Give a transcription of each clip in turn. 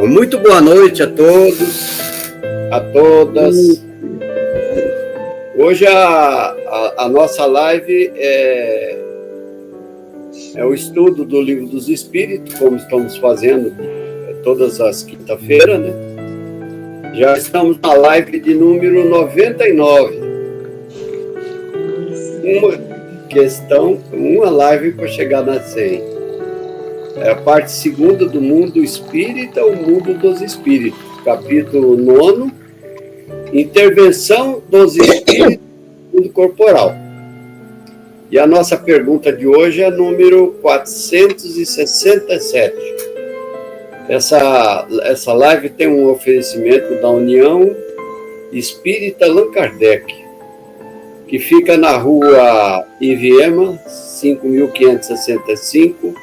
Muito boa noite a todos, a todas. Hoje a nossa live é o estudo do Livro dos Espíritos, como estamos fazendo todas as quinta-feiras, né? Já estamos na live de número 99. Uma live para chegar na 100. É a parte segunda do mundo espírita, o mundo dos espíritos. Capítulo 9, intervenção dos espíritos no mundo corporal. E a nossa pergunta de hoje é número 467. Essa live tem um oferecimento da União Espírita Allan Kardec, que fica na rua Iviema, 5.565,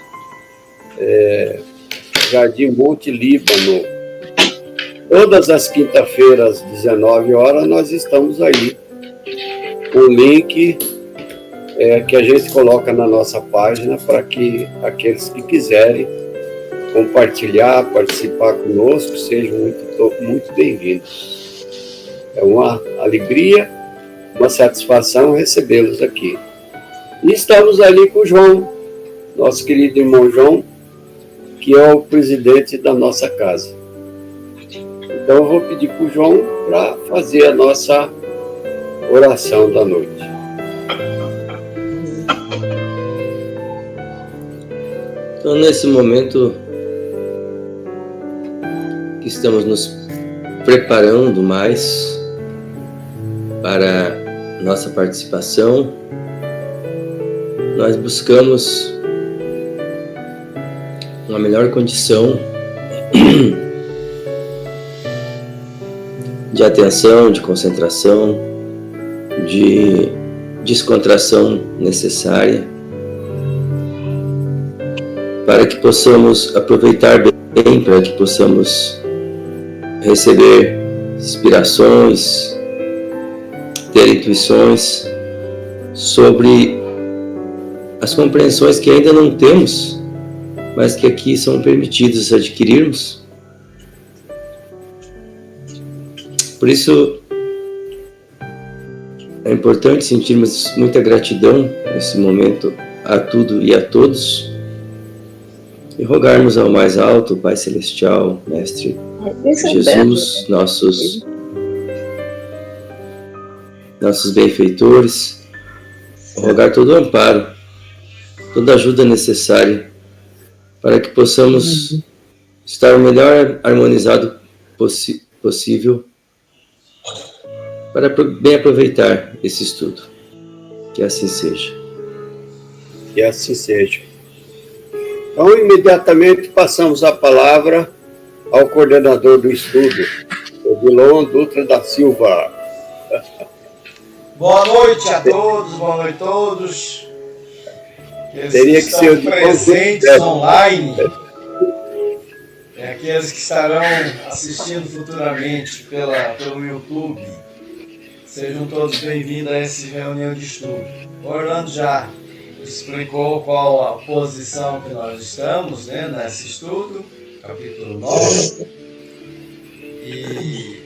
Jardim Monte Líbano. Todas as quinta-feiras, 19 horas, nós estamos aí. O link que a gente coloca na nossa página para que aqueles que quiserem compartilhar, participar conosco, sejam muito bem-vindos. É uma alegria, uma satisfação recebê-los aqui. E estamos ali com o João, nosso querido irmão João, que é o presidente da nossa casa. Então eu vou pedir para o João para fazer a nossa oração da noite. Então, nesse momento que estamos nos preparando mais para nossa participação, nós buscamos uma melhor condição de atenção, de concentração, de descontração necessária para que possamos aproveitar bem, para que possamos receber inspirações, ter intuições sobre as compreensões que ainda não temos, mas que aqui são permitidos adquirirmos. Por isso, é importante sentirmos muita gratidão nesse momento a tudo e a todos e rogarmos ao mais alto, Pai Celestial, Mestre Jesus, nossos benfeitores, rogar todo o amparo, toda a ajuda necessária para que possamos estar o melhor harmonizado possível para bem aproveitar esse estudo. Que assim seja. Que assim seja. Então, imediatamente passamos a palavra ao coordenador do estudo, Odilon Dutra da Silva. Boa noite a todos, boa noite a todos. Teria que ser presentes online, aqueles que estarão assistindo futuramente pelo YouTube, sejam todos bem-vindos a essa reunião de estudo. O Orlando já explicou qual a posição que nós estamos, né, nesse estudo, capítulo 9, e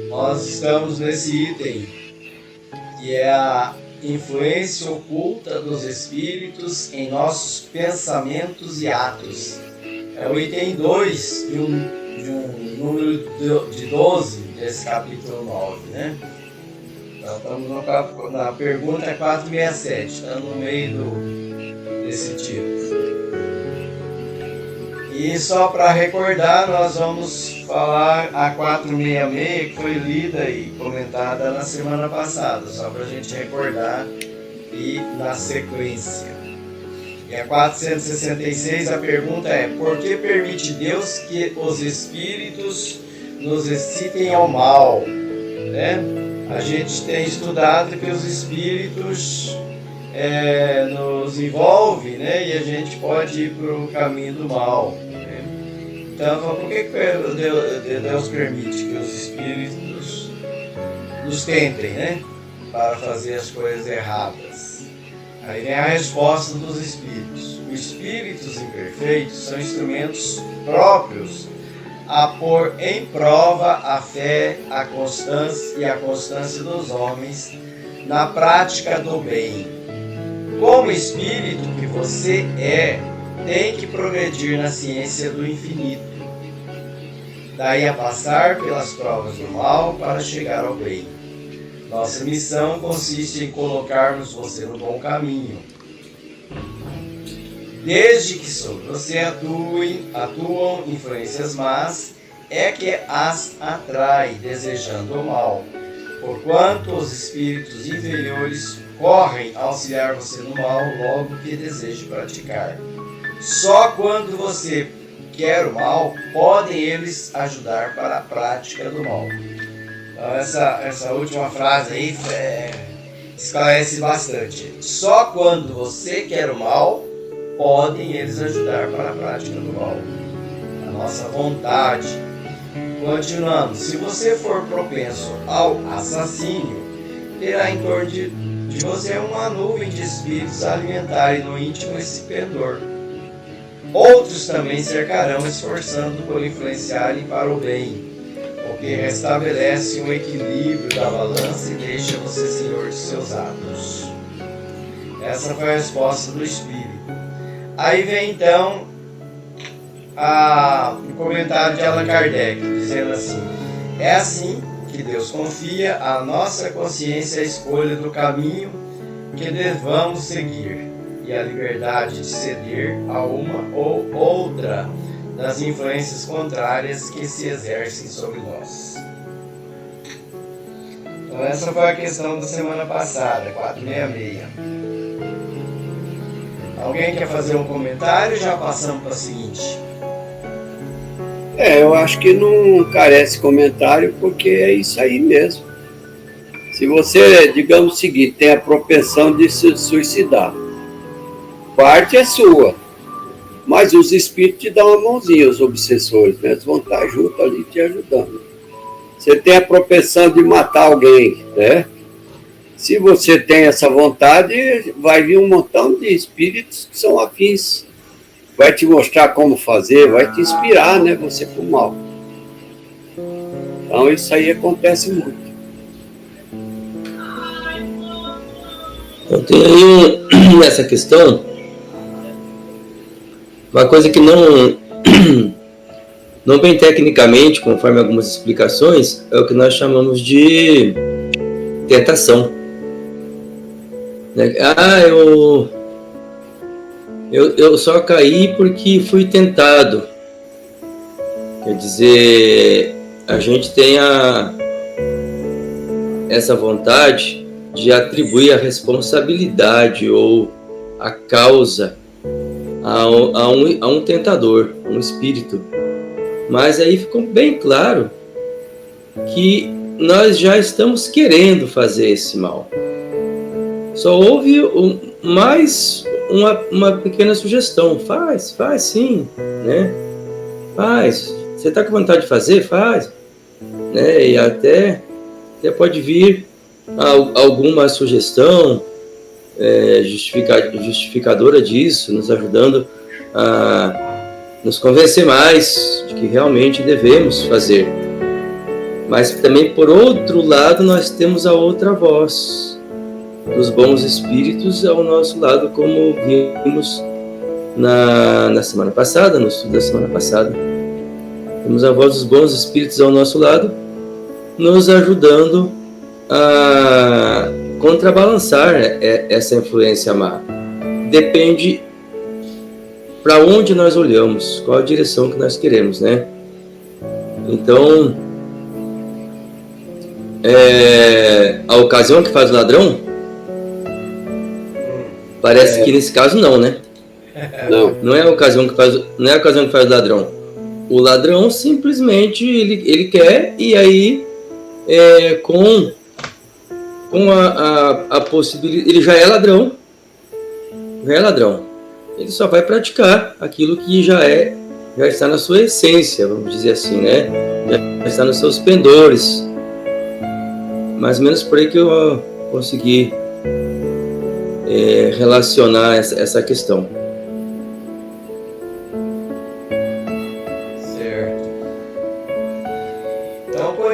nós estamos nesse item, que é a influência oculta dos espíritos em nossos pensamentos e atos. É o item 2 de um número de 12 desse capítulo 9, né? Nós estamos na pergunta 467, está no meio desse tipo. E só para recordar, nós vamos falar a 466, que foi lida e comentada na semana passada, só para a gente recordar e na sequência. E a 466, a pergunta é: por que permite Deus que os espíritos nos excitem ao mal? Né? A gente tem estudado que os espíritos nos envolvem, né? E a gente pode ir para o caminho do mal. Né? Então, por que Deus permite que os espíritos nos tentem, né? Para fazer as coisas erradas? Aí vem a resposta dos espíritos. O espíritos imperfeitos são instrumentos próprios a pôr em prova a fé, a constância dos homens na prática do bem. Como espírito que você é, tem que progredir na ciência do infinito, daí a passar pelas provas do mal para chegar ao bem. Nossa missão consiste em colocarmos você no bom caminho. Desde que sobre você atuam influências más, é que as atrai, desejando o mal. Porquanto os espíritos inferiores correm a auxiliar você no mal logo que deseje praticar. Só quando você quer o mal, podem eles ajudar para a prática do mal. Então essa última frase aí esclarece bastante. Só quando você quer o mal, podem eles ajudar para a prática do mal. A nossa vontade. Continuando, se você for propenso ao assassínio, terá em torno de você uma nuvem de espíritos a alimentarem no íntimo esse pendor. Outros também cercarão, esforçando por influenciarem para o bem, o que restabelece o equilíbrio da balança e deixa você senhor de seus atos. Essa foi a resposta do Espírito. Aí vem então o comentário de Allan Kardec, dizendo assim: é assim que Deus confia à nossa consciência a escolha do caminho que devamos seguir e a liberdade de ceder a uma ou outra das influências contrárias que se exercem sobre nós. Então essa foi a questão da semana passada, 466. Alguém quer fazer um comentário? Já passamos para a seguinte. Eu acho que não carece comentário, porque é isso aí mesmo. Se você, digamos o seguinte, tem a propensão de se suicidar, parte é sua, mas os espíritos te dão uma mãozinha, os obsessores, né? Eles vão estar junto ali te ajudando. Você tem a propensão de matar alguém, né? Se você tem essa vontade, vai vir um montão de espíritos que são afins. Vai te mostrar como fazer, vai te inspirar, né? Você pro mal. Então isso aí acontece muito. Eu tenho aí nessa questão uma coisa que não bem tecnicamente, conforme algumas explicações, é o que nós chamamos de tentação. Eu só caí porque fui tentado. Quer dizer, a gente tem essa vontade de atribuir a responsabilidade ou a causa a um tentador, a um espírito. Mas aí ficou bem claro que nós já estamos querendo fazer esse mal. Só houve mais uma pequena sugestão. Faz sim, né? Faz. Você está com vontade de fazer? Faz. Né? E até pode vir alguma sugestão justificadora disso, nos ajudando a nos convencer mais de que realmente devemos fazer. Mas também, por outro lado, nós temos a outra voz dos bons espíritos ao nosso lado, como vimos na semana passada, no estudo da semana passada. Temos a voz dos bons espíritos ao nosso lado, nos ajudando a contrabalançar essa influência má. Depende para onde nós olhamos, qual a direção que nós queremos, né? Então, a ocasião que faz o ladrão, parece que nesse caso não, né? Não é a ocasião que faz o ladrão. O ladrão simplesmente ele quer, e aí com a possibilidade, ele já é ladrão. Ele só vai praticar aquilo que já está na sua essência, vamos dizer assim, né? Já está nos seus pendores. Mais ou menos por aí que eu consegui relacionar essa questão.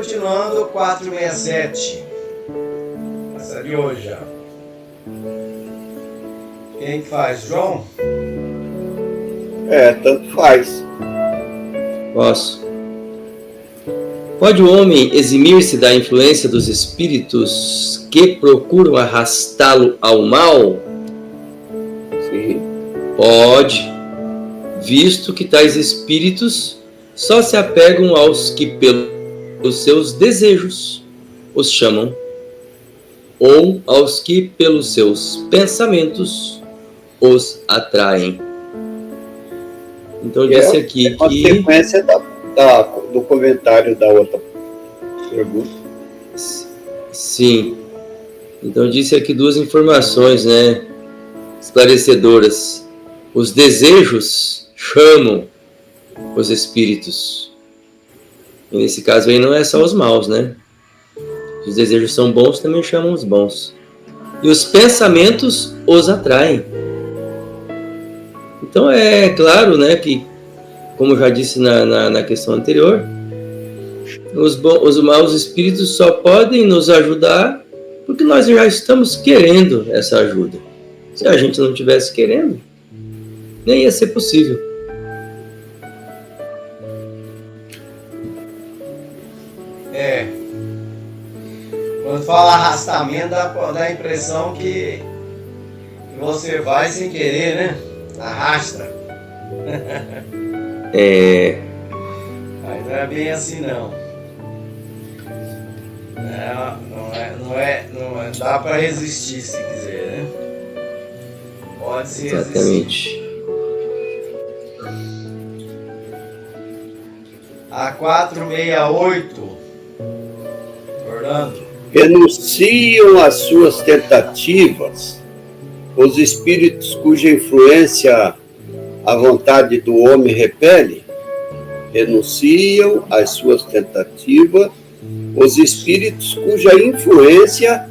continuando, 467. Essa de hoje já. Quem que faz? João? Tanto faz. Posso. Pode o homem eximir-se da influência dos espíritos que procuram arrastá-lo ao mal? Sim. Pode, visto que tais espíritos só se apegam aos que pelos seus desejos os chamam, ou aos que pelos seus pensamentos os atraem. Então disse aqui que... É consequência do comentário da outra pergunta. Sim. Então disse aqui duas informações, né, esclarecedoras. Os desejos chamam os espíritos. E nesse caso aí não é só os maus, né? Os desejos são bons, também chamam os bons. E os pensamentos os atraem. Então é claro, né, que, como já disse na questão anterior, os maus espíritos só podem nos ajudar porque nós já estamos querendo essa ajuda. Se a gente não estivesse querendo, nem ia ser possível. Quando fala arrastamento, dá a impressão que você vai sem querer, né? Arrasta. Mas não é bem assim, não. Não dá para resistir, se quiser, né? Pode se resistir. Exatamente. A 468, Orlando. Renunciam às suas tentativas os espíritos cuja influência a vontade do homem repele. Renunciam às suas tentativas os espíritos cuja influência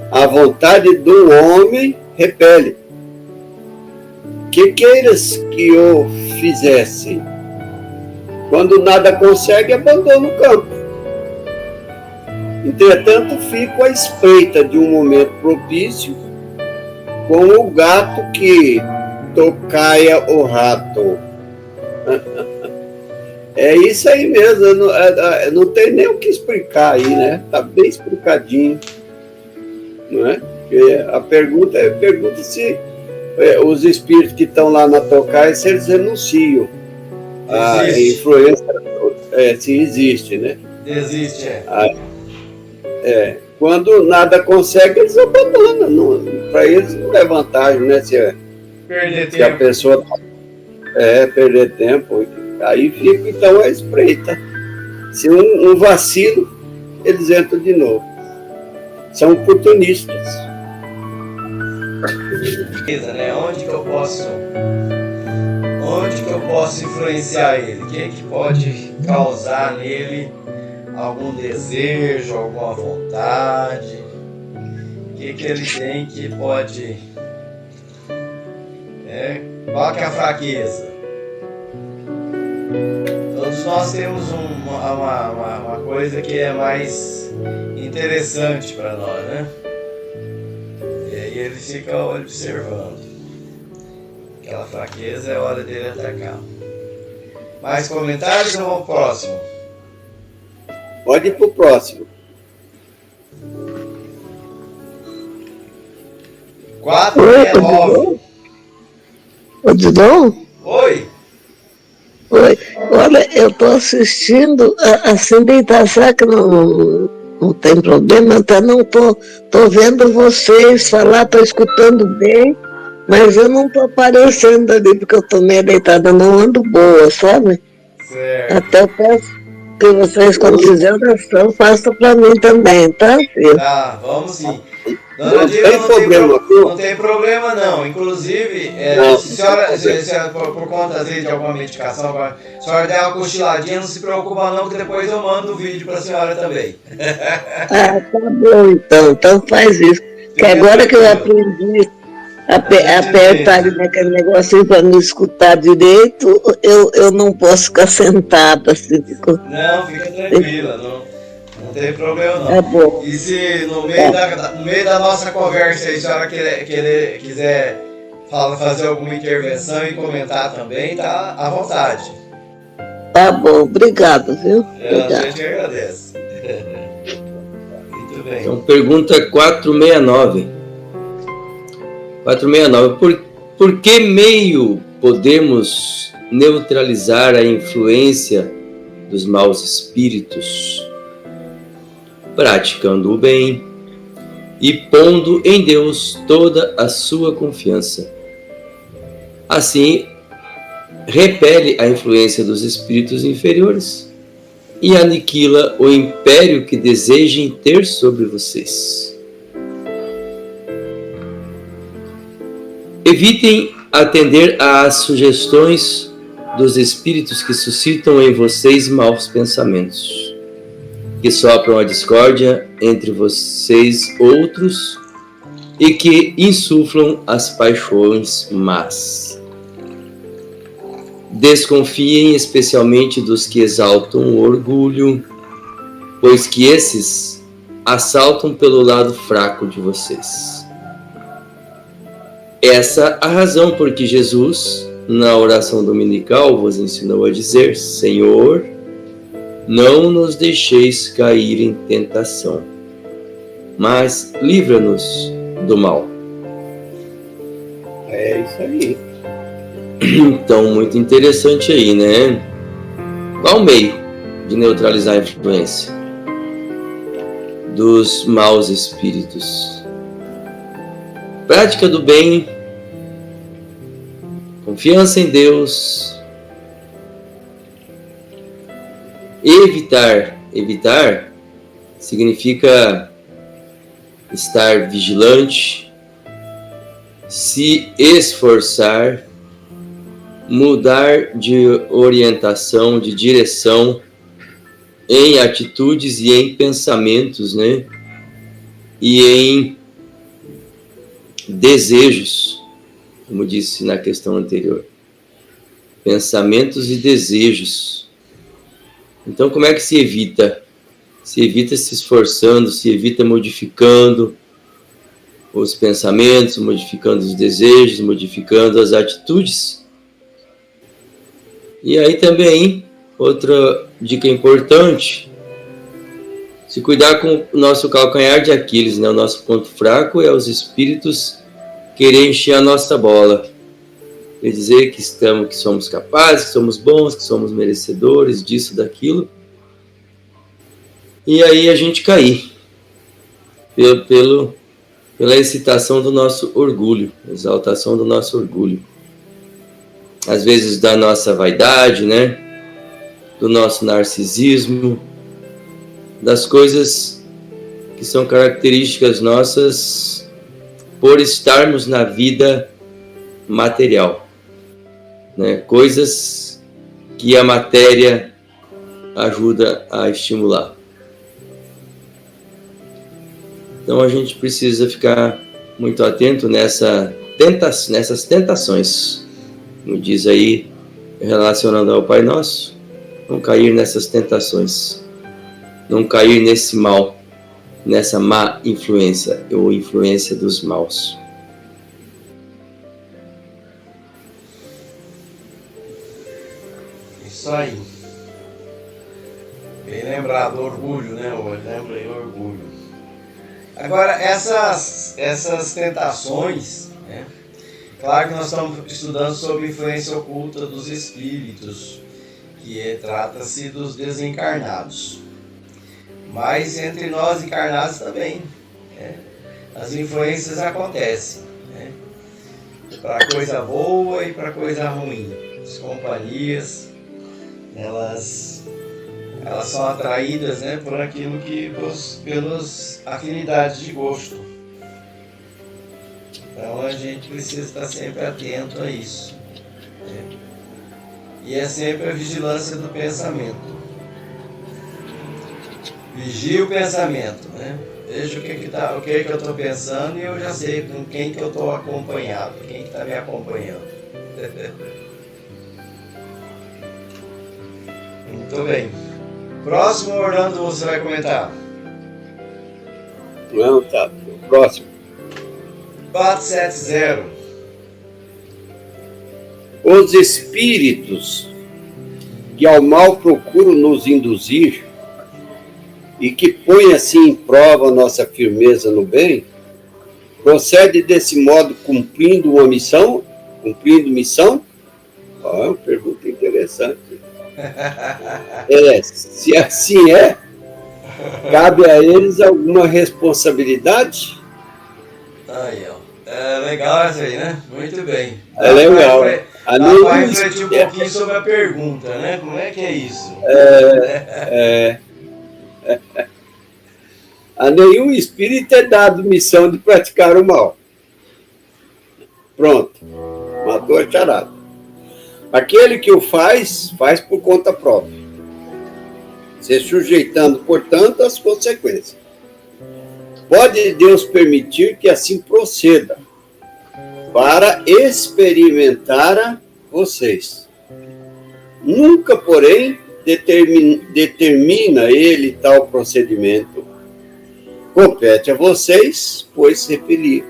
a vontade do homem repele. Que queiras que o fizessem, quando nada consegue, abandona o campo. Entretanto, fico à espreita de um momento propício, com o gato que tocaia o rato. É isso aí mesmo, não tem nem o que explicar aí, né? Está bem explicadinho, não é? Porque a pergunta se os espíritos que estão lá na tocaia, se eles renunciam à influência, se existe, né? Existe, Quando nada consegue, eles abandonam. Para eles não é vantagem, né? Se a pessoa perder tempo, aí fica então a espreita. Se um vacilo, eles entram de novo. São oportunistas. Né? Onde que eu posso influenciar ele? O que pode causar nele algum desejo, alguma vontade? O que ele tem que pode... Qual que é a fraqueza? Todos nós temos uma coisa que é mais interessante para nós, né? E aí ele fica observando. Aquela fraqueza é hora dele atacar. Mais comentários ou vamos pro próximo? Pode ir para o próximo. 469. Odilon? Oi. Oi. Olha, eu estou assistindo, assim, deitar, será que não tem problema? Até não tô vendo vocês falar, estou escutando bem, mas eu não estou aparecendo ali, porque eu estou meio deitada, não ando boa, sabe? Certo. Até eu peço que vocês, quando fizerem oração, façam para mim também, tá, filho? Tá, vamos sim. Dona Dila, não tem problema não. Inclusive, se a senhora por conta às vezes de alguma medicação, a senhora der uma cochiladinha, não se preocupa não, que depois eu mando o vídeo para a senhora também. Ah, tá bom então faz isso. Que agora que eu aprendi a apertar ali naquele negocinho para não escutar direito, eu não posso ficar sentada assim. Não, fica tranquila, Não tem problema não. É bom. E se no meio da nossa conversa aí, a senhora quiser fazer alguma intervenção e comentar também, tá à vontade. Tá bom, obrigado, viu? A gente agradece. Muito bem. Então, pergunta 469. 469. Por que meio podemos neutralizar a influência dos maus espíritos? Praticando o bem e pondo em Deus toda a sua confiança. Assim, repele a influência dos espíritos inferiores e aniquila o império que desejem ter sobre vocês. Evitem atender às sugestões dos espíritos que suscitam em vocês maus pensamentos, que sopram a discórdia entre vocês outros e que insuflam as paixões más. Desconfiem especialmente dos que exaltam o orgulho, pois que esses assaltam pelo lado fraco de vocês. Essa a razão por que Jesus, na oração dominical, vos ensinou a dizer: Senhor, não nos deixeis cair em tentação, mas livra-nos do mal. É isso aí. Então, muito interessante aí, né? Qual o meio de neutralizar a influência dos maus espíritos? Prática do bem, confiança em Deus, evitar significa estar vigilante, se esforçar, mudar de orientação, de direção em atitudes e em pensamentos, né? E em desejos, como disse na questão anterior. Pensamentos e desejos. Então, como é que se evita? Se evita se esforçando, se evita modificando os pensamentos, modificando os desejos, modificando as atitudes. E aí também, outra dica importante, se cuidar com o nosso calcanhar de Aquiles, né? O nosso ponto fraco é os espíritos querer encher a nossa bola. Quer dizer que somos capazes, que somos bons, que somos merecedores disso, daquilo. E aí a gente cair pela excitação do nosso orgulho, exaltação do nosso orgulho. Às vezes da nossa vaidade, né? Do nosso narcisismo, das coisas que são características nossas por estarmos na vida material, né? Coisas que a matéria ajuda a estimular. Então a gente precisa ficar muito atento nessas tentações, como diz aí, relacionando ao Pai Nosso, não cair nessas tentações, não cair nesse mal, nessa má influência, ou influência dos maus. Isso aí. Bem lembrado, orgulho, né? Lembrei, orgulho. Agora, essas tentações, né? Claro que nós estamos estudando sobre a influência oculta dos espíritos, que trata-se dos desencarnados. Mas entre nós encarnados também, né? As influências acontecem, né? Para coisa boa e para coisa ruim. As companhias, elas são atraídas, né, por aquilo que pelas afinidades de gosto. Então a gente precisa estar sempre atento a isso, né? E é sempre a vigilância do pensamento. Vigie o pensamento, né? Veja o que eu estou pensando e eu já sei com quem que eu estou acompanhado, quem que está me acompanhando. Muito bem. Próximo, Orlando, você vai comentar. Não, tá. Próximo. 470. Os espíritos que ao mal procuram nos induzir e que põem assim em prova a nossa firmeza no bem, procede desse modo cumprindo uma missão? Cumprindo missão? Uma pergunta interessante. Se assim é, cabe a eles alguma responsabilidade? Aí, ó. É legal essa aí, né? Muito bem. É legal. Dá para refletir um pouquinho sobre a pergunta, né? Como é que é isso? A nenhum espírito é dado missão de praticar o mal. Pronto. Matou a charada. Aquele que o faz, faz por conta própria, se sujeitando, portanto, às consequências. Pode Deus permitir que assim proceda, para experimentar vocês. Nunca, porém, determina ele tal procedimento. Compete a vocês, pois, repelir.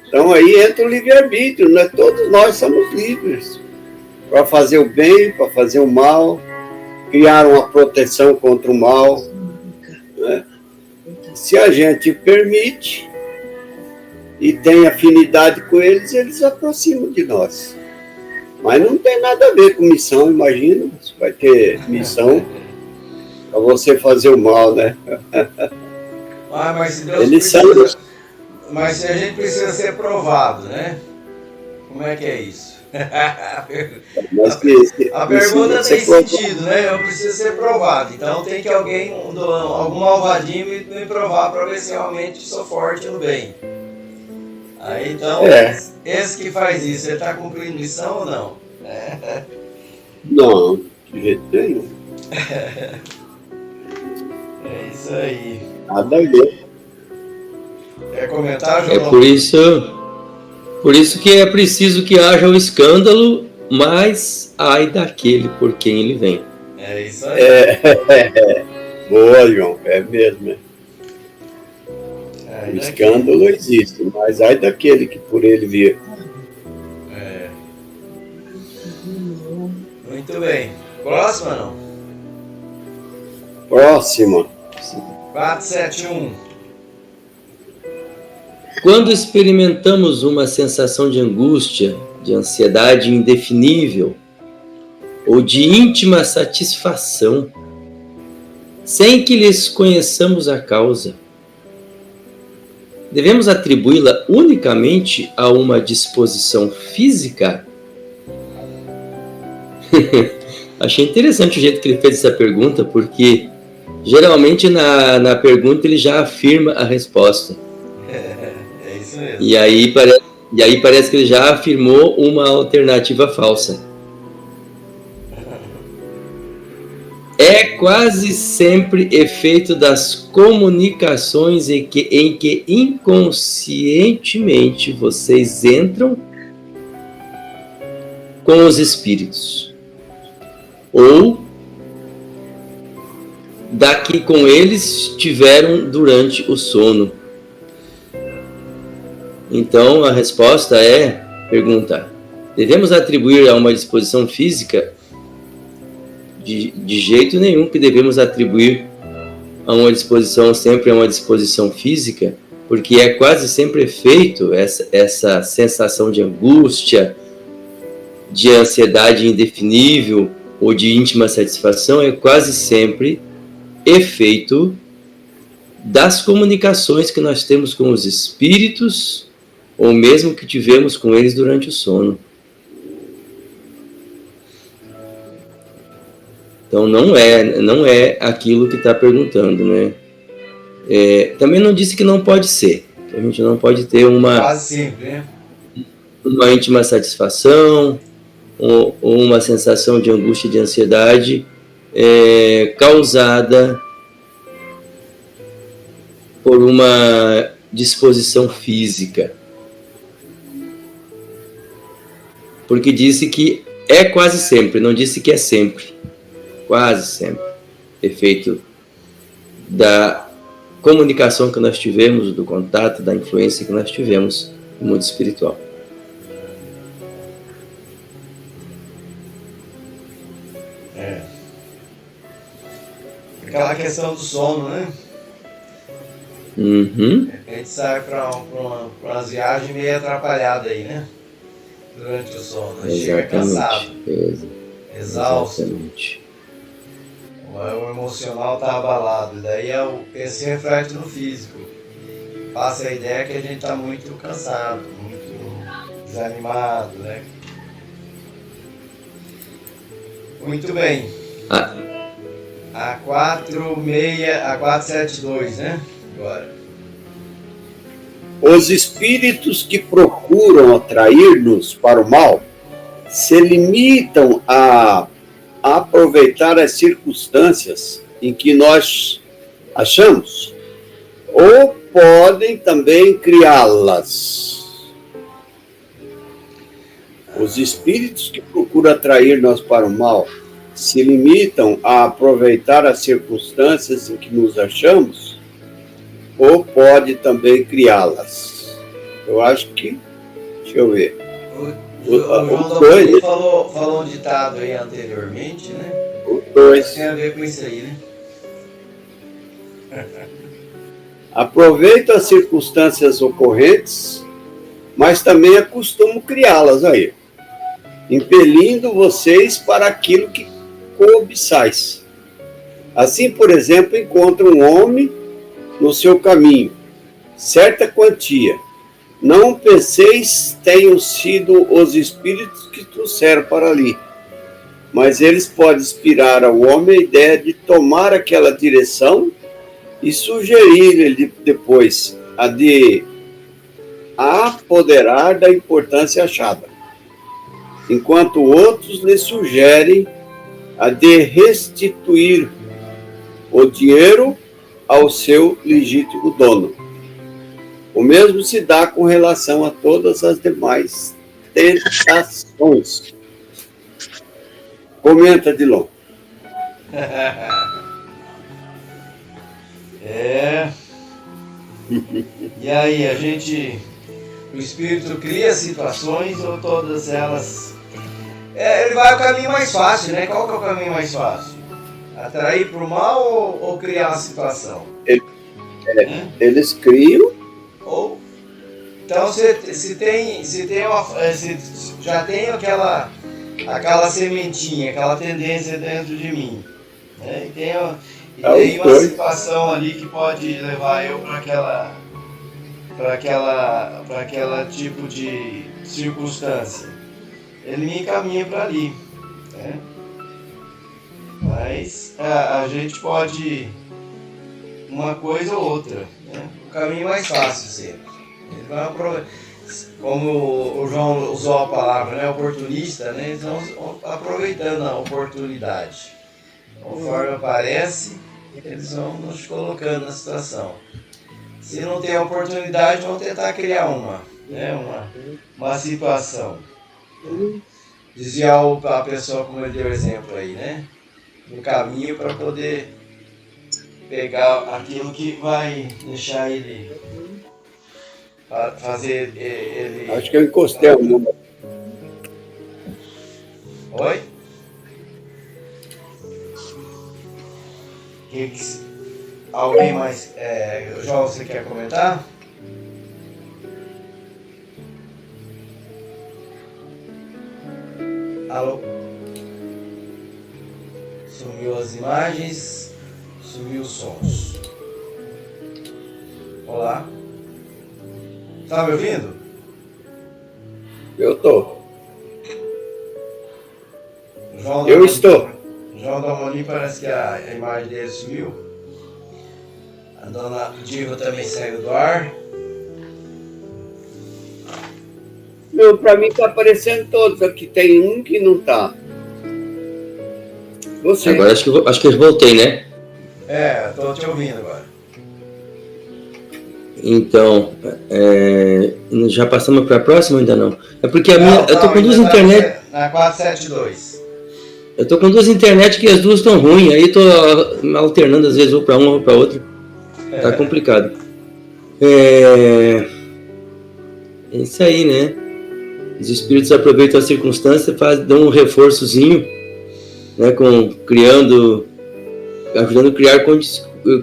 Então aí entra o livre-arbítrio, né? Todos nós somos livres para fazer o bem, para fazer o mal, criar uma proteção contra o mal, né? Se a gente permite e tem afinidade com eles, eles se aproximam de nós. Mas não tem nada a ver com missão, imagina, você vai ter missão para você fazer o mal, né? Mas se Deus Eles precisa... são... Mas se a gente precisa ser provado, né? Como é que é isso? A pergunta tem sentido, né? Eu preciso ser provado. Então tem que algum malvadinho me provar para ver se realmente sou forte no bem. Aí então, esse que faz isso, ele está cumprindo missão ou não? Não, de jeito nenhum. É isso aí. Nada a ver. Quer comentar, João? É por isso que é preciso que haja o escândalo, mas ai daquele por quem ele vem. É isso aí. Boa, João, é mesmo. O escândalo existe, mas ai daquele que por ele vir. Muito bem. Próxima, não? Próxima. 471. Quando experimentamos uma sensação de angústia, de ansiedade indefinível ou de íntima satisfação, sem que lhes conheçamos a causa, devemos atribuí-la unicamente a uma disposição física? Achei interessante o jeito que ele fez essa pergunta, porque geralmente na pergunta ele já afirma a resposta. É isso mesmo. E aí parece que ele já afirmou uma alternativa falsa. É quase sempre efeito das comunicações em que inconscientemente vocês entram com os espíritos, ou da que com eles tiveram durante o sono. Então a resposta é, pergunta, devemos atribuir a uma disposição física? De jeito nenhum que devemos atribuir a uma disposição sempre a uma disposição física, porque é quase sempre efeito essa sensação de angústia, de ansiedade indefinível ou de íntima satisfação, é quase sempre efeito das comunicações que nós temos com os espíritos ou mesmo que tivemos com eles durante o sono. Então não é aquilo que está perguntando, né? Também não disse que não pode ser. A gente não pode ter uma íntima satisfação ou uma sensação de angústia e de ansiedade causada por uma disposição física. Porque disse que é quase sempre, não disse que é sempre. Quase sempre. Efeito da comunicação que nós tivemos, do contato, da influência que nós tivemos no mundo espiritual. Aquela questão do sono, né? Uhum. A gente sai para umas viagens meio atrapalhadas aí, né? Durante o sono. A gente chega cansado, exausto. Exatamente. O emocional está abalado. Daí esse reflete no físico. Passa a ideia que a gente está muito cansado, muito desanimado, né? Muito bem. A 472, né? Agora. Os espíritos que procuram atrair-nos para o mal se limitam a aproveitar as circunstâncias em que nós achamos, ou podem também criá-las. Os espíritos que procuram atrair-nos para o mal se limitam a aproveitar as circunstâncias em que nos achamos, ou pode também criá-las. Eu acho que... Deixa eu ver. O João Domingos falou um ditado aí anteriormente, né? Os dois. Tem a ver com isso aí, né? Aproveito as circunstâncias ocorrentes, mas também acostumo criá-las aí, impelindo vocês para aquilo que cobiçais. Assim, por exemplo, encontra um homem no seu caminho, certa quantia. Não penseis tenham sido os espíritos que trouxeram para ali, mas eles podem inspirar ao homem a ideia de tomar aquela direção e sugerir-lhe depois a de apoderar da importância achada, enquanto outros lhe sugerem a de restituir o dinheiro ao seu legítimo dono. O mesmo se dá com relação a todas as demais tentações. Comenta, Dilon. E aí, o espírito cria situações ou todas elas... ele vai ao caminho mais fácil, né? Qual que é o caminho mais fácil? Atrair para o mal ou criar uma situação? Eles criam. Então, se já tem aquela sementinha, aquela tendência dentro de mim, né? E tem uma situação ali que pode levar eu para aquela tipo de circunstância. Ele me encaminha para ali, né? Mas a gente pode uma coisa ou outra, né? O caminho mais fácil sempre. Ele vai como o João usou a palavra, né, oportunista, né, eles vão aproveitando a oportunidade. Conforme aparece, eles vão nos colocando na situação. Se não tem a oportunidade, vão tentar criar uma situação. Dizia a pessoa, como ele deu exemplo aí, né, no caminho para poder pegar aquilo que vai deixar ele fazer ele... Acho que eu encostei a mão. Oi? Alguém mais? João, você quer comentar? Alô? Sumiu as imagens, sumiu os sons. Olá? Tá me ouvindo? Eu tô. Eu estou. João Dalmoni parece que a imagem dele sumiu. A dona Diva também saiu do ar. Não, pra mim tá aparecendo todos. Aqui tem um que não tá. Você. Agora acho que eu voltei, né? Tô te ouvindo agora. Então, já passamos para a próxima ou ainda não? É porque eu tô com duas internet. Na 472. Eu tô com duas internet que as duas estão ruins, aí tô alternando às vezes ou para uma ou para outra. Tá complicado. É isso aí, né? Os espíritos aproveitam a circunstância e dão um reforçozinho, né? Ajudando a criar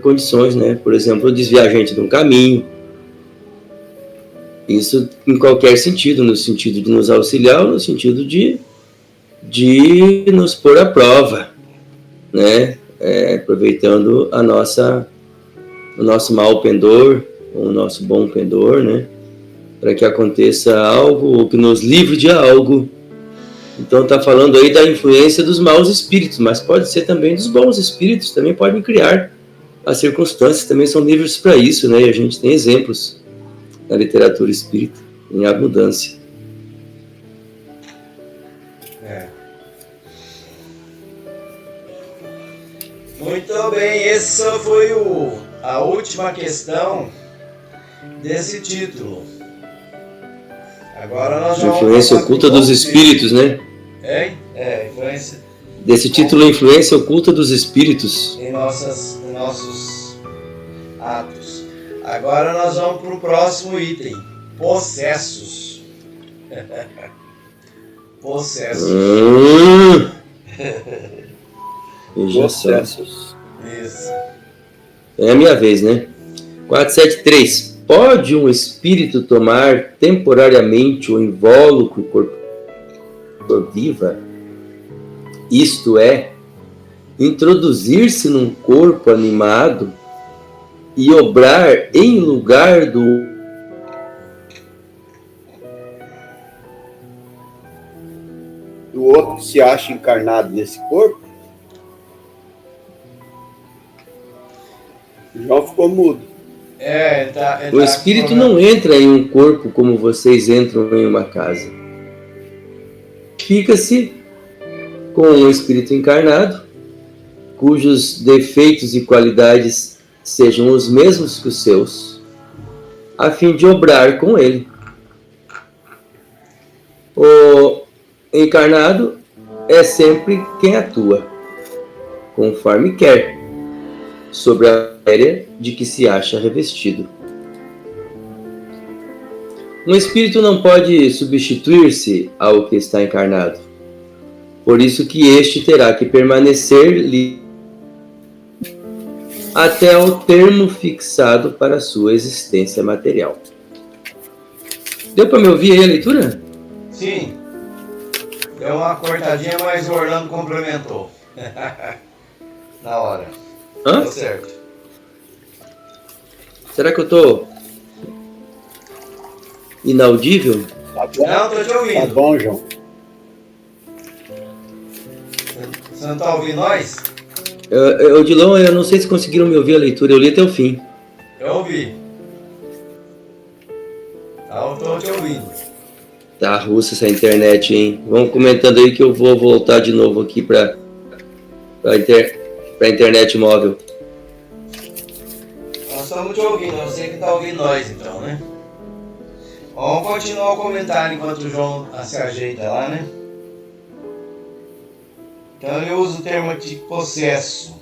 condições, né? Por exemplo, desviar a gente de um caminho. Isso em qualquer sentido, no sentido de nos auxiliar, no sentido de nos pôr à prova, né? Aproveitando o nosso mau pendor, ou o nosso bom pendor, né? Para que aconteça algo, ou que nos livre de algo. Então está falando aí da influência dos maus espíritos, mas pode ser também dos bons espíritos, também podem criar as circunstâncias, também são livres para isso, né? E a gente tem exemplos na literatura espírita em abundância. Muito bem, essa foi a última questão desse título. Agora nós vamos... Influência oculta dos espíritos, né? Influência... Desse título, Influência Oculta dos Espíritos. Em nossos atos. Agora nós vamos para o próximo item. Possessos. Possessos. Possessos. Isso. É a minha vez, né? 473. Pode um espírito tomar temporariamente o invólucro corpo viva? Isto é, introduzir-se num corpo animado e obrar em lugar do outro que se acha encarnado nesse corpo? João ficou mudo. O espírito não entra em um corpo como vocês entram em uma casa. Fica-se com um espírito encarnado, cujos defeitos e qualidades sejam os mesmos que os seus, a fim de obrar com ele. O encarnado é sempre quem atua, conforme quer, sobre a matéria de que se acha revestido. Um espírito não pode substituir-se ao que está encarnado, por isso que este terá que permanecer livre até ao termo fixado para sua existência material. Deu para me ouvir aí a leitura? Sim. Deu uma cortadinha, mas o Orlando complementou. Na hora. Hã? Deu certo. Será que eu tô inaudível? Tá bom? Não, tô te ouvindo. Tá bom, João. Você não tá ouvindo nós? Odilon, eu não sei se conseguiram me ouvir a leitura, eu li até o fim. Eu ouvi. Eu tô te ouvindo. Tá russa essa internet, hein? Vamos comentando aí que eu vou voltar de novo aqui pra internet móvel. Nós estamos te ouvindo, você que tá ouvindo nós então, né? Vamos continuar o comentário enquanto o João se ajeita lá, né? Então ele usa o termo de possesso.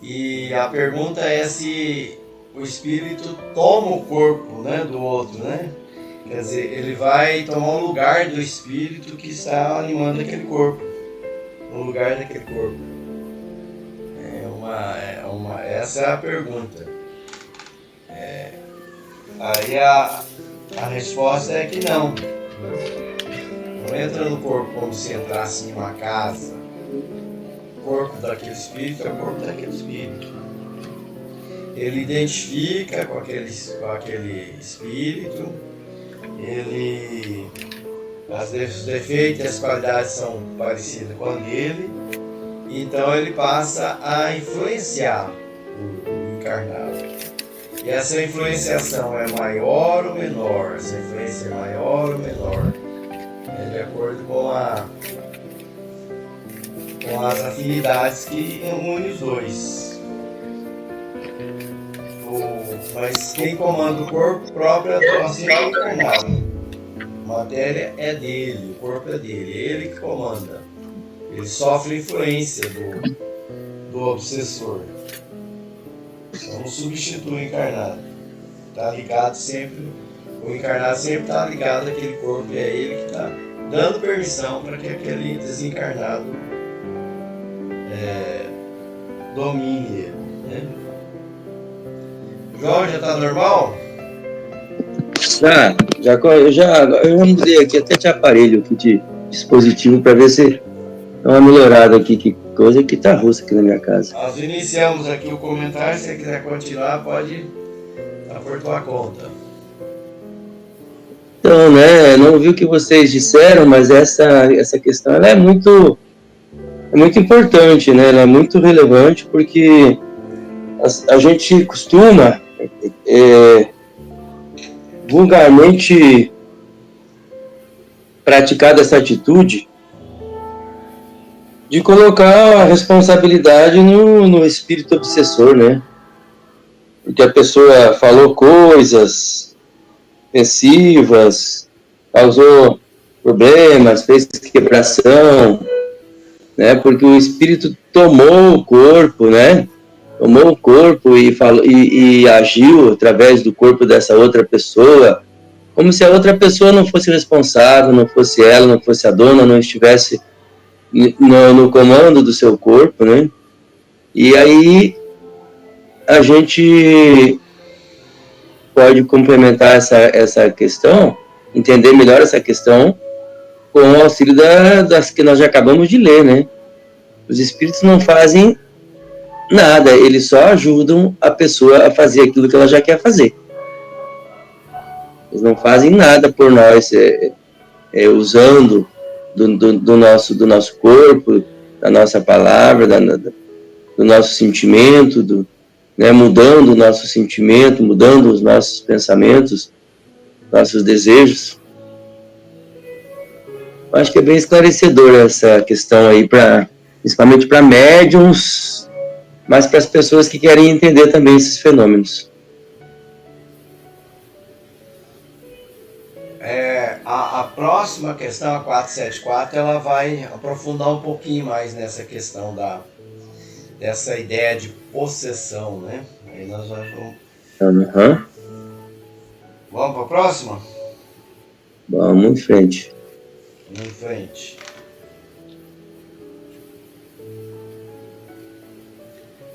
E a pergunta é se o espírito toma o corpo, né, do outro, né? Quer dizer, ele vai tomar o lugar do espírito que está animando aquele corpo. No lugar daquele corpo. Essa é a pergunta. Aí a resposta é que não. Não entra no corpo como se entrasse em uma casa. O corpo daquele espírito é o corpo daquele espírito. Ele identifica com aquele espírito. Os defeitos e as qualidades são parecidas com a dele. Então ele passa a influenciar o encarnado. E essa influenciação é maior ou menor? Essa influência é maior ou menor? De acordo com as afinidades que unem os dois. Mas quem comanda o corpo próprio é assim que é encarnado. A matéria é dele, o corpo é dele, é ele que comanda. Ele sofre influência do obsessor. Então não substitui o encarnado. Está ligado sempre, o encarnado sempre está ligado àquele corpo e é ele que está dando permissão para que aquele desencarnado domine ele, né? João, já está normal? Eu mudei aqui até de aparelho, aqui de dispositivo, para ver se dá uma melhorada aqui, que coisa que tá russa aqui na minha casa. Nós iniciamos aqui o comentário, se você quiser continuar, pode estar por tua conta. Então, né, não ouvi o que vocês disseram, mas essa questão ela é muito importante, né? Ela é muito relevante, porque a gente costuma vulgarmente praticar essa atitude de colocar a responsabilidade no espírito obsessor, né? Porque a pessoa falou coisas ofensivas, causou problemas, fez quebração, né? Porque o espírito tomou o corpo, né? Tomou o corpo e falou e agiu através do corpo dessa outra pessoa, como se a outra pessoa não fosse responsável, não fosse ela, não fosse a dona, não estivesse no comando do seu corpo, né? E aí a gente pode complementar essa questão, entender melhor essa questão, com o auxílio das que nós já acabamos de ler, né? Os espíritos não fazem nada, eles só ajudam a pessoa a fazer aquilo que ela já quer fazer. Eles não fazem nada por nós, usando do nosso corpo, da nossa palavra, do nosso sentimento, né, mudando o nosso sentimento, mudando os nossos pensamentos, nossos desejos. Eu acho que é bem esclarecedor essa questão aí, principalmente para médiums, mas para as pessoas que querem entender também esses fenômenos. A próxima questão, a 474, ela vai aprofundar um pouquinho mais nessa questão dessa ideia de possessão, né? Aí nós vamos... Uhum. Vamos para a próxima? Vamos em frente. Vamos em frente.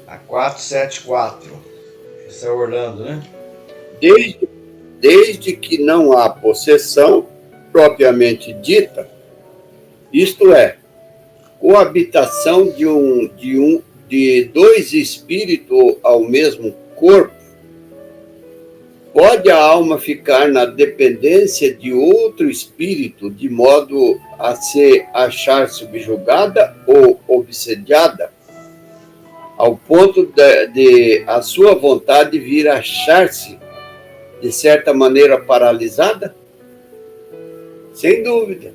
A 474. Esse é o Orlando, né? Desde que não há possessão propriamente dita, isto é, coabitação de dois espíritos ao mesmo corpo, pode a alma ficar na dependência de outro espírito de modo a se achar subjugada ou obsediada, ao ponto de a sua vontade vir a achar-se, de certa maneira, paralisada? Sem dúvida.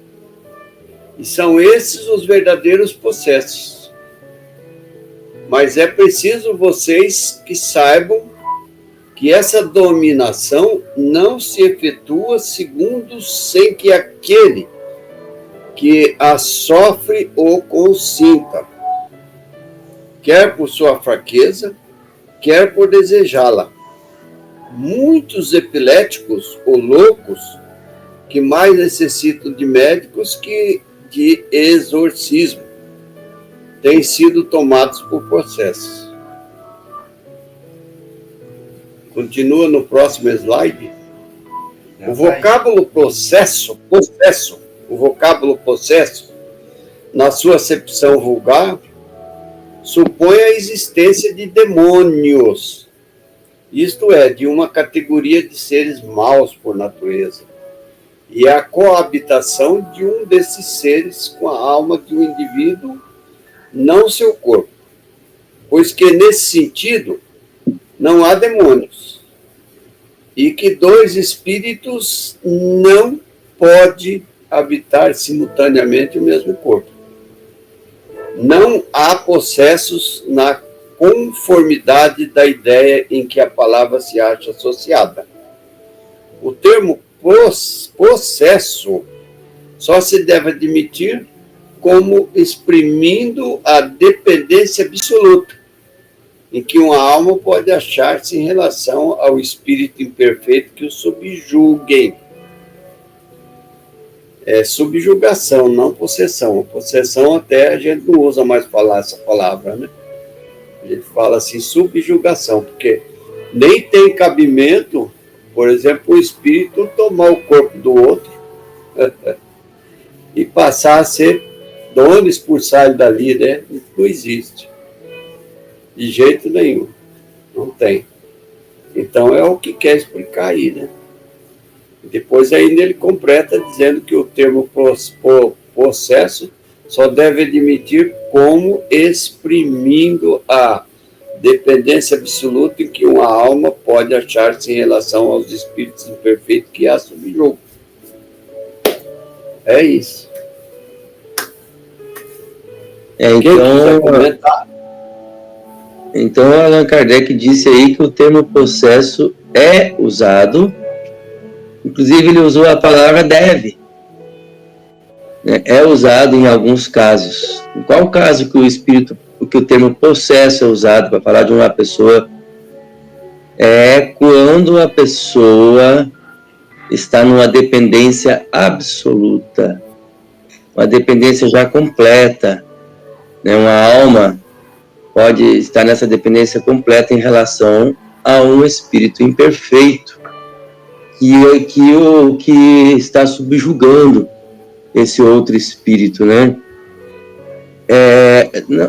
E são esses os verdadeiros possessos. Mas é preciso vocês que saibam que essa dominação não se efetua segundo sem que aquele que a sofre o consinta, quer por sua fraqueza, quer por desejá-la. Muitos epiléticos ou loucos que mais necessitam de médicos que de exorcismo têm sido tomados por processos. Continua no próximo slide. O vocábulo possesso, na sua acepção vulgar, supõe a existência de demônios, isto é, de uma categoria de seres maus por natureza, e a coabitação de um desses seres com a alma de um indivíduo, não seu corpo, pois que, nesse sentido, não há demônios, e que dois espíritos não podem habitar simultaneamente o mesmo corpo. Não há possessos na conformidade da ideia em que a palavra se acha associada. O termo possesso só se deve admitir como exprimindo a dependência absoluta, em que uma alma pode achar-se em relação ao espírito imperfeito que o subjuguem. É subjugação, não possessão. Possessão até a gente não usa mais falar essa palavra, né? A gente fala assim, subjugação, porque nem tem cabimento, por exemplo, o espírito tomar o corpo do outro e passar a ser dono, expulsar ele dali, né? Não existe. De jeito nenhum. Não tem. Então é o que quer explicar aí, né? Depois ainda ele completa dizendo que o termo possesso só deve admitir como exprimindo a dependência absoluta em que uma alma pode achar-se em relação aos espíritos imperfeitos que a subjugam. É isso. Então, Allan Kardec disse aí que o termo possesso é usado, inclusive ele usou a palavra deve, né? É usado em alguns casos. Em qual caso que o termo possesso é usado para falar de uma pessoa? É quando a pessoa está numa dependência absoluta, uma dependência já completa, né? Uma alma pode estar nessa dependência completa em relação a um espírito imperfeito, que está subjugando esse outro espírito, né?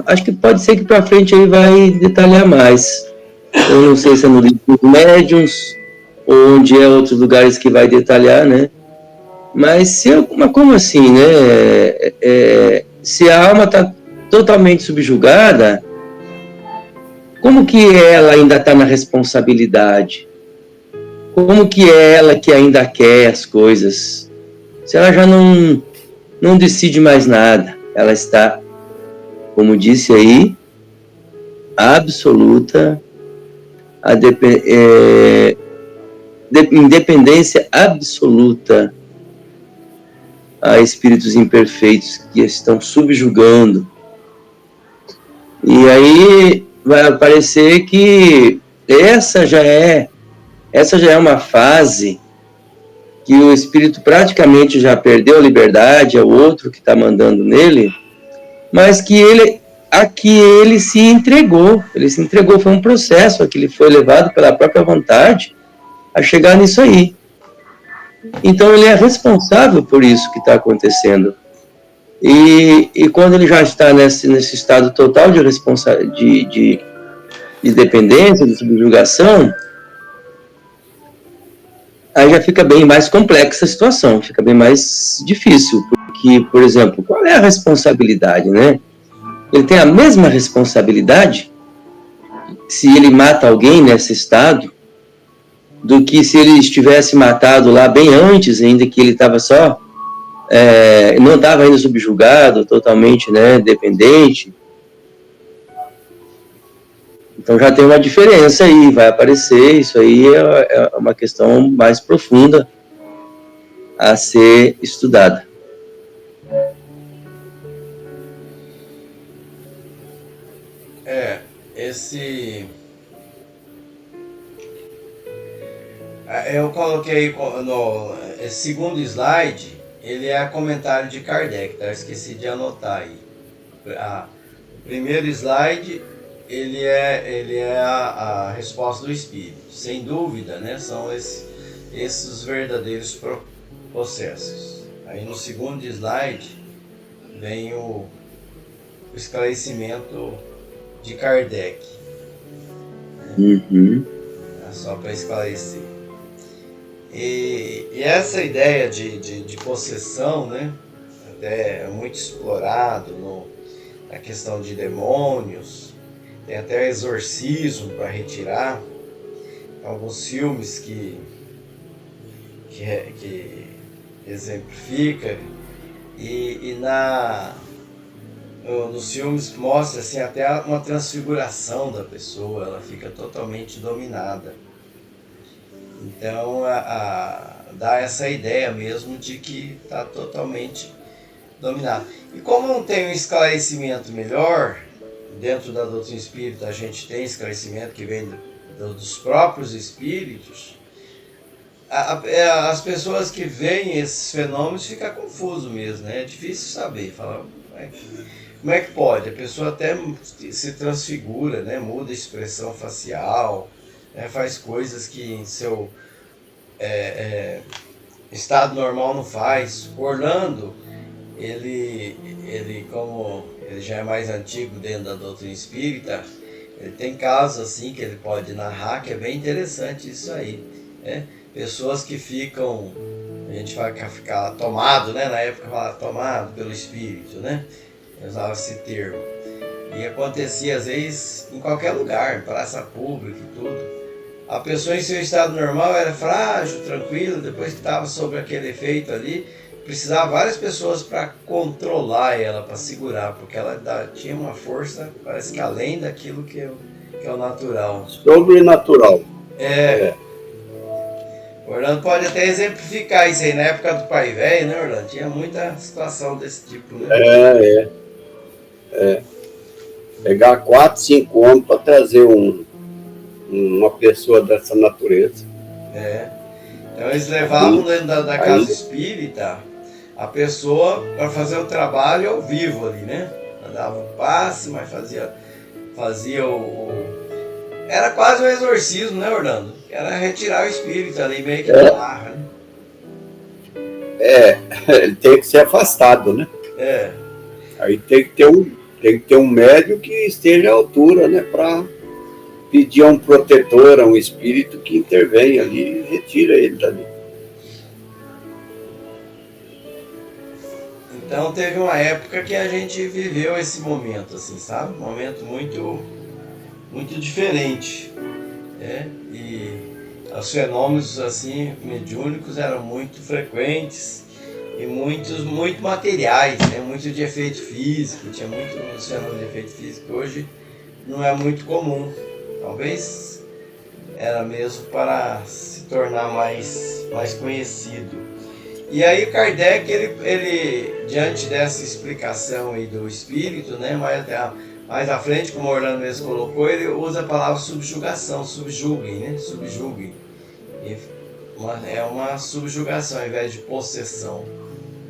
Acho que pode ser que para frente aí vai detalhar mais. Eu não sei se é no livro dos médiuns, ou onde é outros lugares que vai detalhar, né? Mas como assim, né? Se a alma está totalmente subjugada, como que ela ainda está na responsabilidade? Como que é ela que ainda quer as coisas? Se ela já não decide mais nada, ela está, como disse aí, absoluta, independência absoluta a espíritos imperfeitos que estão subjugando. E aí vai aparecer que essa já é uma fase que o espírito praticamente já perdeu a liberdade, é o outro que está mandando nele, mas que ele se entregou, foi um processo a que ele foi levado pela própria vontade a chegar nisso aí. Então ele é responsável por isso que está acontecendo. E quando ele já está nesse estado total de dependência, de subjugação, aí já fica bem mais complexa a situação, fica bem mais difícil, porque, por exemplo, qual é a responsabilidade, né? Ele tem a mesma responsabilidade se ele mata alguém nesse estado do que se ele estivesse matado lá bem antes, ainda que ele estava só, não estava ainda subjugado, totalmente, né, dependente. Então já tem uma diferença aí, vai aparecer, isso aí é uma questão mais profunda a ser estudada. Eu coloquei no segundo slide, ele é comentário de Kardec, tá? Eu esqueci de anotar aí. O primeiro slide, ele é a resposta do Espírito. Sem dúvida, né? São esses os verdadeiros processos. Aí no segundo slide, vem o esclarecimento de Kardec. Uhum. Só para esclarecer. E essa ideia de possessão, né, até é muito explorado na questão de demônios, tem até exorcismo para retirar, alguns filmes que exemplifica, e nos filmes mostra assim, até uma transfiguração da pessoa, ela fica totalmente dominada. Então, dá essa ideia mesmo de que está totalmente dominado. E como não tem um esclarecimento melhor, dentro da doutrina espírita a gente tem esclarecimento que vem dos próprios espíritos, as pessoas que veem esses fenômenos ficam confusas mesmo, né? É difícil saber, falar como é que pode? A pessoa até se transfigura, né? Muda a expressão facial, né? Faz coisas que em seu estado normal não faz. Orlando, ele como ele já é mais antigo dentro da doutrina espírita, ele tem casos assim que ele pode narrar, que é bem interessante isso aí, né? Pessoas que ficam, a gente vai ficar tomado, né? Na época falava tomado pelo espírito, né? Eu usava esse termo. E acontecia às vezes em qualquer lugar, em praça pública e tudo. A pessoa em seu estado normal era frágil, tranquila, depois que estava sob aquele efeito ali, precisava várias pessoas para controlar ela, para segurar, porque ela tinha uma força, parece que além daquilo que é o natural. Sobrenatural. Orlando pode até exemplificar isso aí na época do Pai Velho, né, Orlando? Tinha muita situação desse tipo, né? Pegar 4, 5 homens para trazer uma pessoa dessa natureza. Então eles levavam dentro da casa espírita a pessoa para fazer o trabalho ao vivo ali, né? Dava o passe, mas fazia era quase um exorcismo, né, Orlando? Era retirar o espírito ali, meio que da barra, né? Ele tem que ser afastado, né? Aí tem que ter um médium que esteja à altura, né? Para pedir a um protetor, a um espírito que intervém ali e retira ele dali. Então teve uma época que a gente viveu esse momento, assim, sabe? Um momento muito, muito diferente, né? E os fenômenos, assim, mediúnicos eram muito frequentes e muito materiais, né? Muito de efeito físico, tinha muitos fenômenos de efeito físico. Hoje não é muito comum. Talvez era mesmo para se tornar mais conhecido. E aí Kardec, ele diante dessa explicação aí do espírito, né, mais à frente, como o Orlando mesmo colocou, ele usa a palavra subjugação, subjuguem, né, subjuguem. É uma subjugação ao invés de possessão,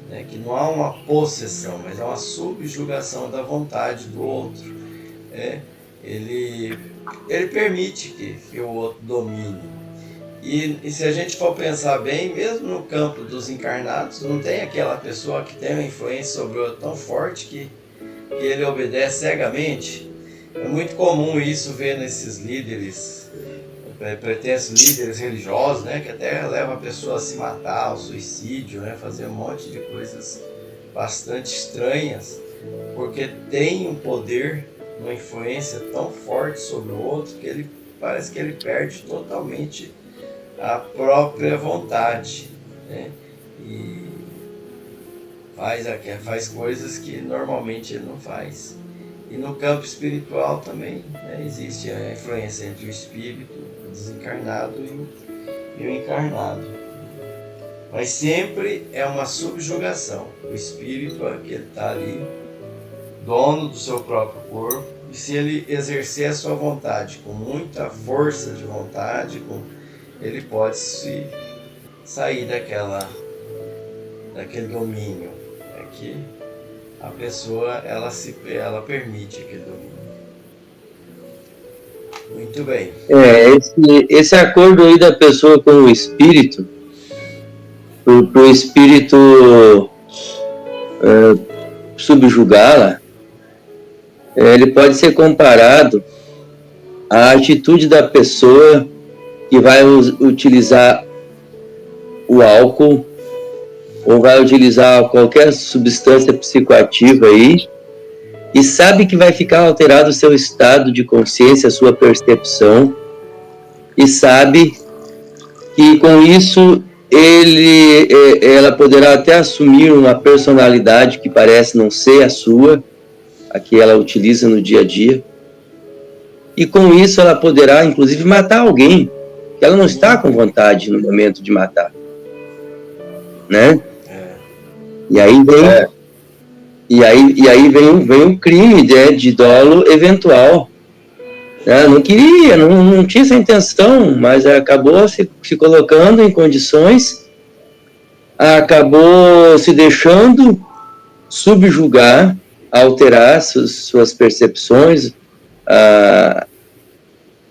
né, que não há uma possessão, mas é uma subjugação da vontade do outro, né. Ele permite que o outro domine. E se a gente for pensar bem, mesmo no campo dos encarnados, não tem aquela pessoa que tem uma influência sobre o outro tão forte que ele obedece cegamente. É muito comum isso ver nesses líderes, pretensos líderes religiosos, né, que até levam a pessoa a se matar, ao suicídio, né, fazer um monte de coisas bastante estranhas, porque tem um poder, uma influência tão forte sobre o outro que parece que ele perde totalmente a própria vontade, né? E faz coisas que normalmente ele não faz. E no campo espiritual também, né, existe a influência entre o espírito, o desencarnado e o encarnado. Mas sempre é uma subjugação. O espírito é que ele está ali, dono do seu próprio corpo, e se ele exercer a sua vontade com muita força de vontade, ele pode sair daquele domínio. É que a pessoa ela permite aquele domínio. Muito bem. Esse acordo aí da pessoa com o espírito, pro espírito subjugá-la, ele pode ser comparado à atitude da pessoa que vai utilizar o álcool ou vai utilizar qualquer substância psicoativa aí e sabe que vai ficar alterado o seu estado de consciência, a sua percepção, e sabe que com isso ela poderá até assumir uma personalidade que parece não ser a sua, a que ela utiliza no dia a dia, e com isso ela poderá inclusive matar alguém que ela não está com vontade no momento de matar, né? E aí E aí vem o crime de dolo eventual. Não queria, não tinha essa intenção, mas acabou se colocando em condições, acabou se deixando subjugar, alterar suas percepções,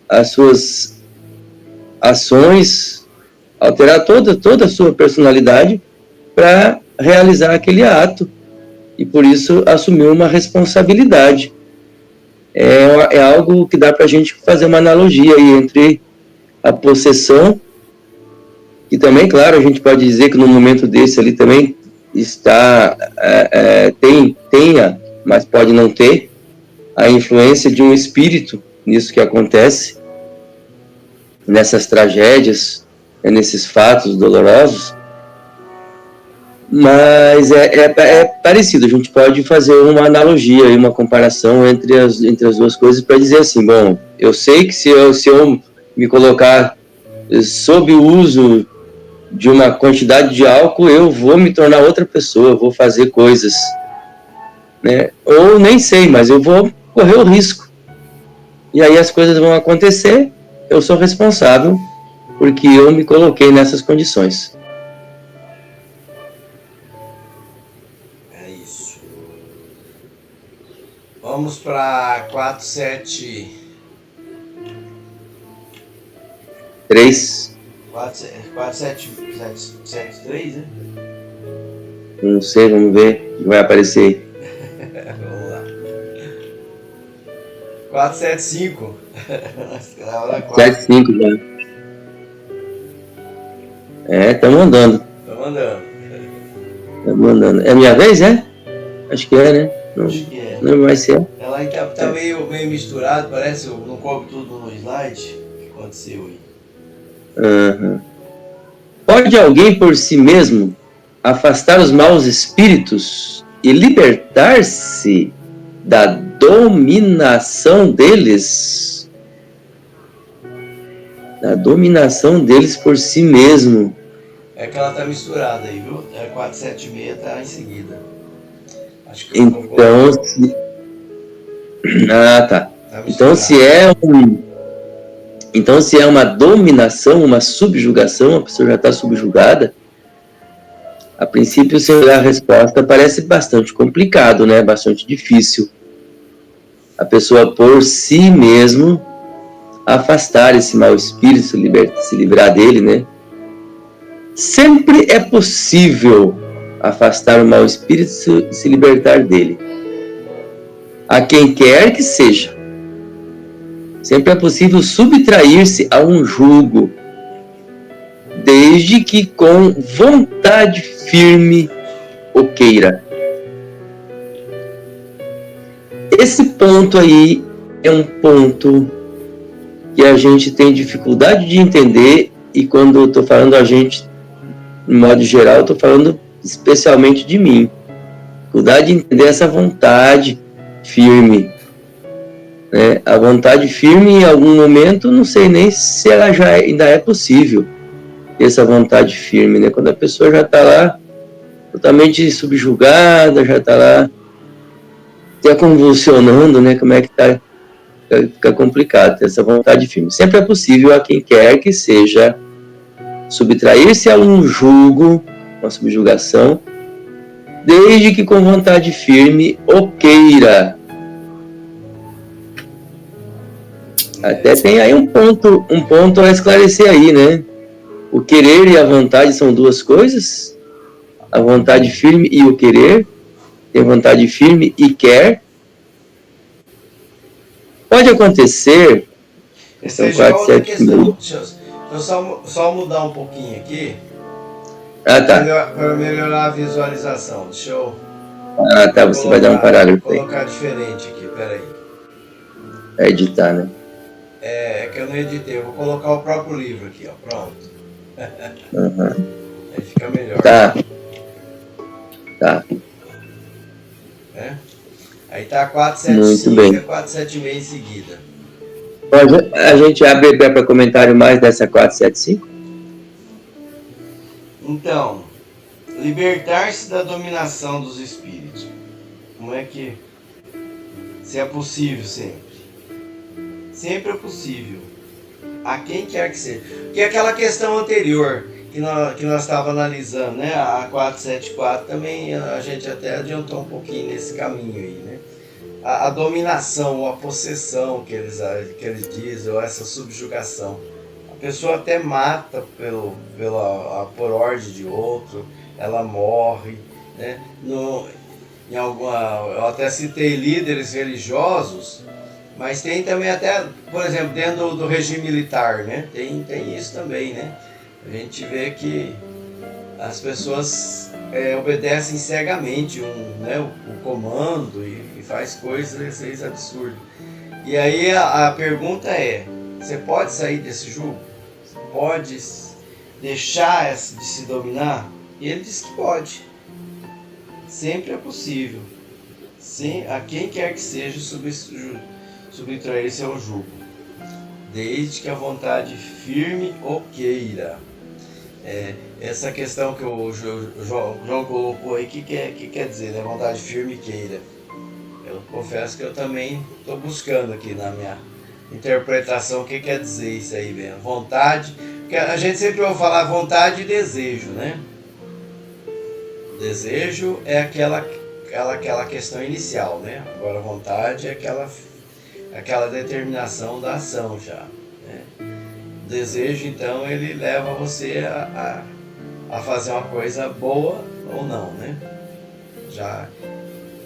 as suas ações, alterar toda a sua personalidade para realizar aquele ato. E por isso assumiu uma responsabilidade. É algo que dá para a gente fazer uma analogia aí entre a possessão, que também, claro, a gente pode dizer que no momento desse ali também está, tenha, mas pode não ter, a influência de um espírito nisso que acontece, nessas tragédias, nesses fatos dolorosos. Mas é parecido, a gente pode fazer uma analogia e uma comparação entre as duas coisas para dizer assim, bom, eu sei que se eu me colocar sob o uso de uma quantidade de álcool, eu vou me tornar outra pessoa, vou fazer coisas, né? Ou nem sei, mas eu vou correr o risco. E aí as coisas vão acontecer, eu sou responsável porque eu me coloquei nessas condições. Vamos para 473, 4773, né? Não sei, vamos ver, vai aparecer aí. Vamos lá. 475. 75 já. Estamos andando. Estamos andando. É minha vez, é? Acho que é, né? Acho que é. Não vai ser. Ela tá meio misturado, parece, não cobre tudo no slide. O que aconteceu aí? Uhum. Pode alguém por si mesmo afastar os maus espíritos e libertar-se da dominação deles? Da dominação deles por si mesmo. É que ela tá misturada aí, viu? É 476, tá em seguida. Acho que então, tá. Então se é uma dominação, uma subjugação, a pessoa já está subjugada, a princípio, se olhar a resposta, parece bastante complicado, né? Bastante difícil. A pessoa por si mesmo afastar esse mau espírito, se livrar dele, né? Sempre é possível afastar o mau espírito e se libertar dele. A quem quer que seja. Sempre é possível subtrair-se a um jugo, desde que com vontade firme o queira. Esse ponto aí é um ponto que a gente tem dificuldade de entender, e quando eu estou falando a gente, de modo geral, eu estou falando especialmente de mim. Dificuldade de entender essa vontade firme. Né? A vontade firme, em algum momento, não sei nem se ela ainda é possível, essa vontade firme, né? Quando a pessoa já está lá totalmente subjugada, já está lá até convulsionando, né? Como é que está? Fica complicado ter essa vontade firme. Sempre é possível a quem quer que seja subtrair-se a um jugo, uma subjugação, desde que com vontade firme o queira. Até tem aí um ponto a esclarecer aí, né? O querer e a vontade são duas coisas. A vontade firme e o querer. Tem vontade firme e quer. Pode acontecer. Essa é já outra questão. Deixa eu só mudar um pouquinho aqui. Tá. Para melhorar a visualização. Deixa eu. Tá. Você vai dar um parágrafo aí. Vou colocar diferente aqui, peraí. É editar, né? É que eu não editei. Eu vou colocar o próprio livro aqui, ó. Pronto. Uhum. Aí fica melhor. Tá. Aí tá 475 e 476 em seguida. A gente abre para comentário mais dessa 475? Então, libertar-se da dominação dos espíritos. como é que... Se é possível sempre. Sempre é possível. A quem quer que seja. Que é aquela questão anterior que nós estávamos analisando, né? A 474 também a gente até adiantou um pouquinho nesse caminho aí, né? A dominação, a possessão que eles dizem, ou essa subjugação. A pessoa até mata por ordem de outro, ela morre, né? Eu até citei líderes religiosos, mas tem também até, por exemplo, dentro do regime militar, né? Tem isso também, né? A gente vê que as pessoas obedecem cegamente o comando e faz coisas absurdas. E aí a pergunta é, você pode sair desse jugo? Você pode deixar de se dominar? E ele diz que pode. Sempre é possível. A quem quer que seja subtrair-se ao jugo, desde que a vontade firme o queira. Essa questão que o João colocou aí, que quer dizer, né? Vontade firme queira. Eu confesso que eu também estou buscando aqui na minha interpretação o que quer dizer isso aí mesmo. Vontade, porque a gente sempre ouve falar vontade e desejo, né? Desejo é aquela questão inicial, né? Agora vontade é aquela determinação da ação já, né? O desejo, então, ele leva você a fazer uma coisa boa ou não, né?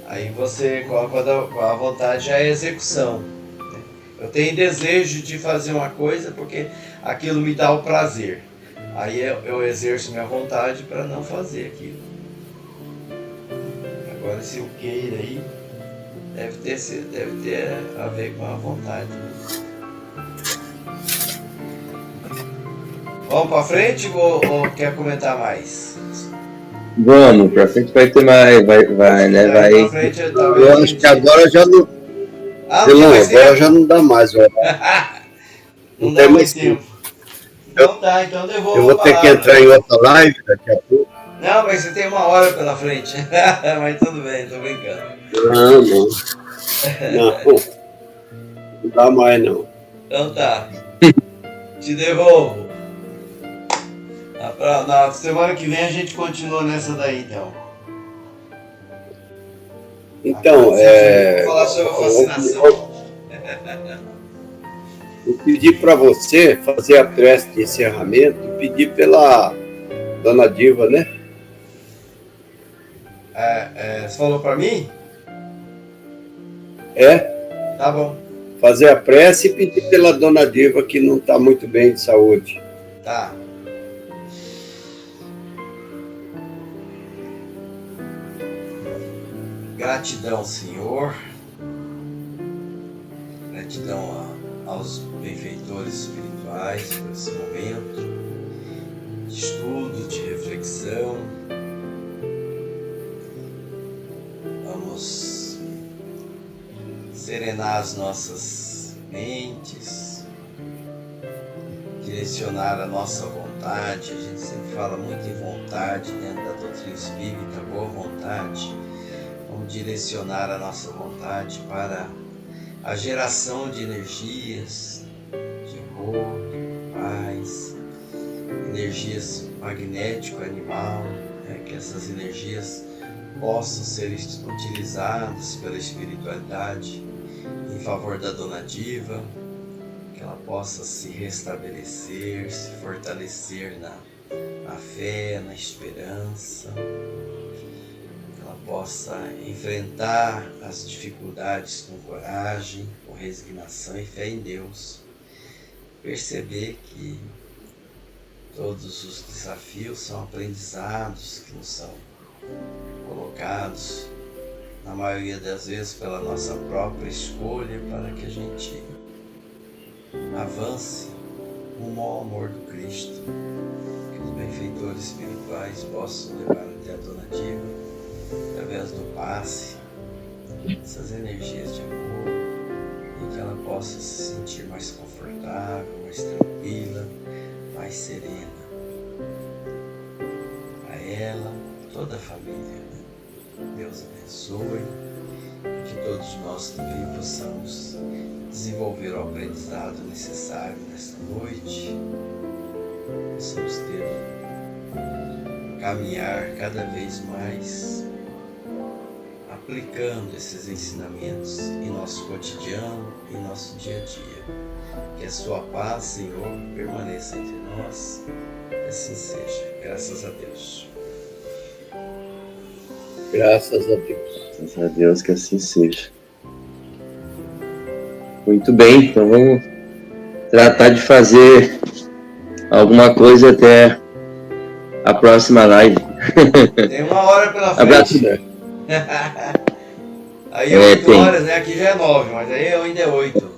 Aí você, com a vontade, já é execução, né? Eu tenho desejo de fazer uma coisa porque aquilo me dá o prazer. Aí eu exerço minha vontade para não fazer aquilo. Agora, se o queira aí, deve ter a ver com a vontade. Vamos para frente ou quer comentar mais? Vamos, pra frente vai ter mais, vai, né? Vai. Pra frente, Eu acho que agora já não. Agora já não dá mais, velho. Não dá mais tempo. Então tá, então devolvo. Eu vou ter que entrar em outra live daqui a pouco. Não, mas você tem 1 hora pela frente. Mas tudo bem, tô brincando. Não dá mais não. Então tá. Te devolvo. Na semana que vem a gente continua nessa daí, então. Então, vou falar sobre a fascinação. Eu pedi para você fazer a prece de encerramento e pedir pela Dona Diva, né? Você falou para mim? Tá bom. Fazer a prece e pedir pela Dona Diva, que não está muito bem de saúde. Tá. Gratidão, Senhor. Gratidão aos benfeitores espirituais por esse momento de estudo, de reflexão. Vamos serenar as nossas mentes, direcionar a nossa vontade. A gente sempre fala muito em vontade dentro da doutrina espírita, boa vontade. Vamos direcionar a nossa vontade para a geração de energias, de amor, de paz, energias magnético-animal, que essas energias possam ser utilizadas pela espiritualidade em favor da Dona Diva, que ela possa se restabelecer, se fortalecer na fé, na esperança, que ela possa enfrentar as dificuldades com coragem, com resignação e fé em Deus, perceber que todos os desafios são aprendizados que nos são colocados, na maioria das vezes, pela nossa própria escolha, para que a gente avance rumo ao amor do Cristo. Que os benfeitores espirituais possam levar até a Dona Diva, através do passe, essas energias de amor, e que ela possa se sentir mais confortável, mais tranquila, mais serena. A ela, toda a família. Deus abençoe que todos nós também possamos desenvolver o aprendizado necessário nesta noite, possamos caminhar cada vez mais aplicando esses ensinamentos em nosso cotidiano, em nosso dia a dia. Que a sua paz, Senhor, permaneça entre nós, que assim seja, graças a Deus. Graças a Deus. Graças a Deus, que assim seja. Muito bem, então vamos tratar de fazer alguma coisa até a próxima live. Tem 1 hora pela frente. Abraço. Aí é 8 horas, né? Aqui já é 9, mas aí ainda é 8.